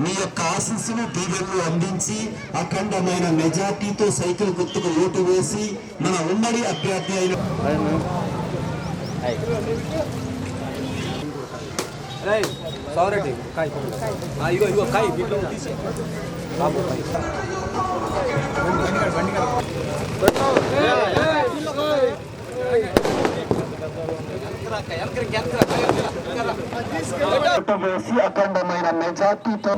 మీ యొక్క ఆశీస్సులు దీవెనలు అందించి అఖండమైన మెజార్టీతో సైకిల్ గుర్తుకు ఓటు వేసి మన ఉమ్మడి అభ్యర్థి అయిన వేసి అఖండమైన మెజార్టీతో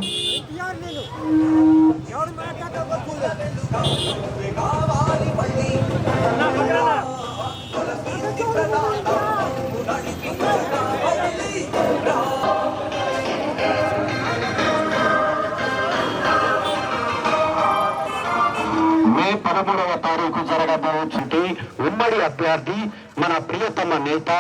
మే 13వ తారీఖు జరగబోచుంటే ఉమ్మడి అభ్యర్థి మన ప్రియతమ నేత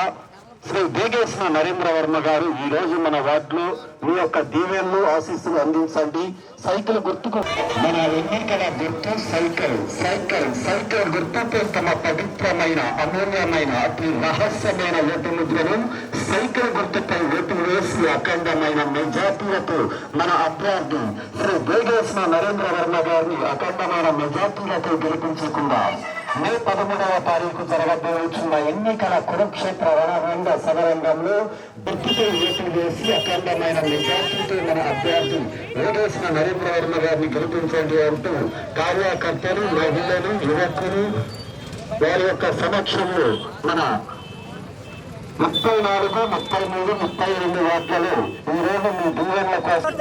శ్రీ దేగేశ్వర నరేంద్ర వర్మ గారు ఈ రోజు మన వార్డులో మీ యొక్క దీవెనలు ఆశీస్సులు అందించండి. సైకిల్ గుర్తుకు మన ఎన్నికల గుర్తు సైకిల్ సైకిల్ సైకిల్ గుర్తుతో తమ పవిత్రమైన అమూల్యమైన అతి రహస్యమైన ఓటు ముద్రను సైకిల్ గుర్తుపై ఓటు వేసి అఖండమైన మెజార్టీలతో మన అభ్యర్థి శ్రీ దేగేశ్వర నరేంద్ర వర్మ గారిని అఖండమైన మెజార్టీలతో గెలిపించుకుందాం. మే 13వ తారీఖు జరగబోతున్న ఎన్నికల కురుక్షేత్ర రణరంగ సమరంగంలో గుర్తుపై ఓటు వేసి అఖండమైన మెజార్టీతో మన అభ్యర్థి దేగేశ్వర నరేంద్ర వర్మ గారిని గెలిపించండి అంటూ కార్యకర్తలు, మహిళలు, యువకులు వారి యొక్క సమక్షంలో మన 34, 33, 32 వార్డులలో ఈ రోజు మీ దీవెనల కోసం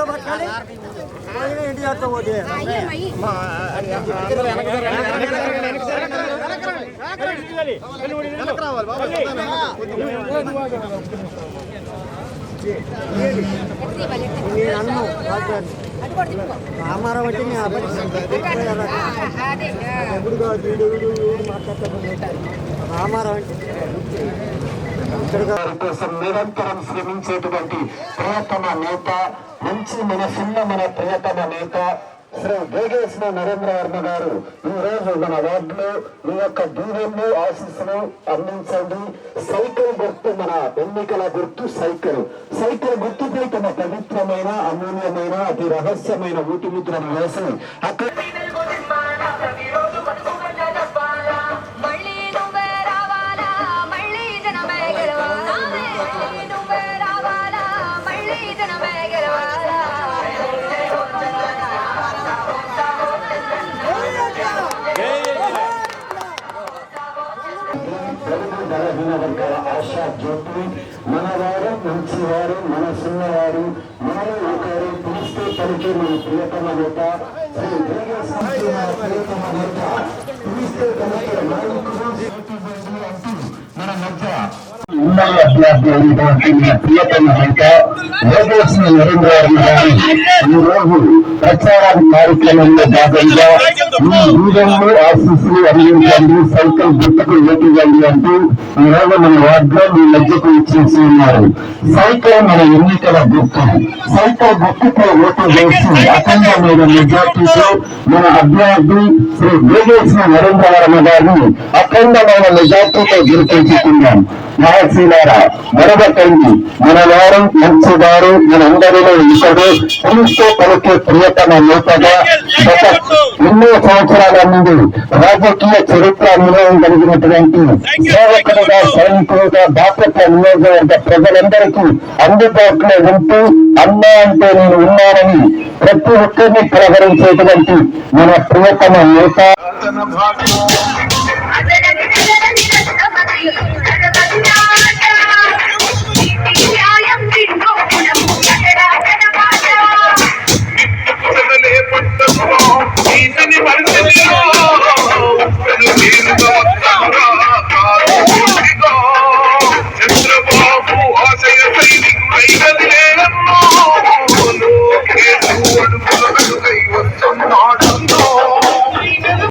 రామారావు అంటే రామారావు వారి కోసం నిరంతరం శ్రమించేటువంటి ప్రియతమ నేత, మంచి మనసున్న మన ప్రియతమ నేత శ్రీ దేగేశ్వర నరేంద్ర వర్మ గారు ఈ రోజు మన వార్డులో మీ యొక్క దీవెనలు ఆశీస్సులు అందించండి. సైకిల్ గుర్తు మన ఎన్నికల గుర్తు సైకిల్ సైకిల్ గుర్తుపై తమ పవిత్రమైన అమూల్యమైన అతి రహస్యమైన ఊటి ముద్రను వేసి అక్కడ బలహీన వర్గాల ఆశా జ్యోతి మనవారు, మంచివారు, మనసున్నవారు, మనలో ఒకరు పిలిస్తే పలికి మన ప్రియతమ నేత శ్రీ దేగేశ్వర ప్రియతమ నేత పిలిస్తే పలికే నాయకుడు అంటూ మన మధ్య ఉమ్మడి అభ్యర్థి అయినటువంటి మన ప్రియతమ నేత దేగేశ్వర నరేంద్ర వర్మ గారు ఈ రోజు ప్రచార కార్యక్రమంలో భాగంగా మీ దీవెనలు ఆశీస్సులు అందించండి, సైకిల్ గుర్తుకు ఓటివ్వండి అంటూ ఈ రోజు మన వార్డులో మీ మధ్యకు ఇచ్చేసి ఉన్నారు. సైకిల్ మన ఎన్నికల గుర్తు సైకిల్ గుర్తుపై ఓటు వేసి అఖండమైన మెజార్టీతో మన అభ్యర్థి శ్రీ దేగేశ్వర నరేంద్ర వర్మ గారిని అఖండమైన మెజార్టీతో గెలిపించుకున్నాం. మహర్షిలారా మరొకటి మన వారు, మంచివారు, మనందరిలో ఇతడు పిలిస్తే పలికే ప్రియతమ నేతగా గత ఎన్నో సంవత్సరాల నుండి రాజకీయ చరిత్ర అనుభవం కలిగినటువంటి సేవకుడుగా, సైనికుడుగా బాపట్ల నియోజకవర్గ ప్రజలందరికీ అందుబాటులో ఉంటూ అన్నా అంటే నేను ఉన్నానని ప్రతి ఒక్కరిని ప్రవరించేటువంటి మన ప్రియతమ నేత చంద్రబాబు ఆశయ సైనికుడైనది